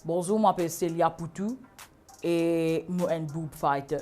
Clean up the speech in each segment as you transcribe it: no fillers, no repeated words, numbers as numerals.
Bonjour, je m'appelle Célia Poutou et je suis un boob fighter.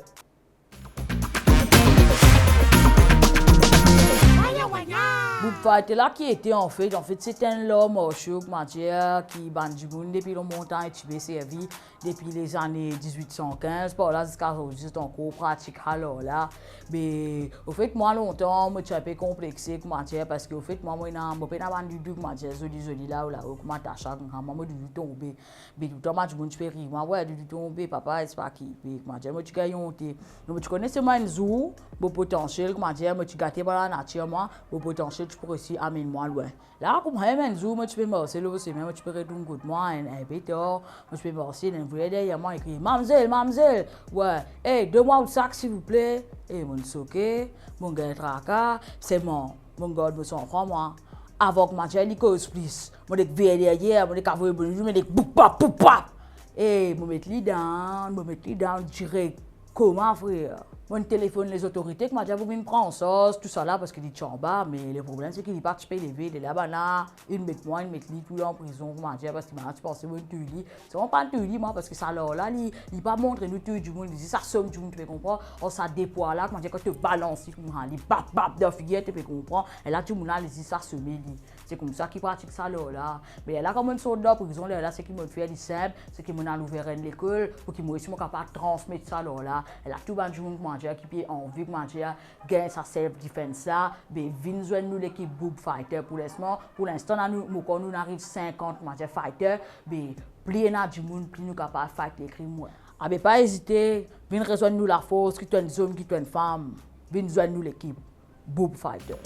Boob fighter là qui était en fait c'est un homme qui bandit depuis longtemps et tu servi depuis les années 1815 par là jusqu'à aujourd'hui encore pratique alors là mais au fait moi longtemps moi un peu complexé parce que au fait moi n'a pas vendu du joli là comment t'achètes moi du tomber mais tout le temps je peux rire moi ouais du tomber papa c'est pas qui moi tu gagnes donc tu connais seulement un zoo beau potentiel moi tu gâté par la nature moi beau potentiel tu pourrais aussi amener moi loin là comme un zoo moi tu peux marcher là aussi même tu peux retourner coup de moi un pétard moi tu peux marcher un vrai derrière moi écrit mademoiselle ouais hey donne-moi un sac s'il vous plaît et mon soquet mon gars tracas c'est mon gars me son franc moi avant que moi j'ai les causes plus moi des derrière moi des cavoyer bonjour mais des poupa et me mettre les dents direct comment frère mon téléphone les autorités que m'a dit vous me prendre ça tout ça là parce qu'il dit en bas mais le problème c'est qu'il n'est pas que je paye les vies de là-bas là ils mettent moi ils mettent lui tout en prison m'a dit parce qu'il m'a dit penser moi tu lis c'est pas tu lis moi parce que ça là il pas montrer nous tout du monde il dit ça somme du monde tu peux comprendre on ça dépôt là m'a dit quand tu balances il bap de figure tu peux comprendre et là tout le monde là il dit ça semer c'est comme ça qu'il pratique ça là mais là comme une sorte de prison là c'est qu'il me fait du simple c'est qu'il m'a ouvert une école pour qu'il me soit capable de transmettre ça là et là tout le monde qui est envie de manger gagne sa self defense là ben vinn joindre nous l'équipe boob fighter pour l'instant nous arrive 50 manger fighter ben plus na du monde plus nous capable fight les crimes ah ben pas hésiter vinn rejoindre nous la force qui est une homme qui est une femme vinn joindre nous l'équipe boob fighter.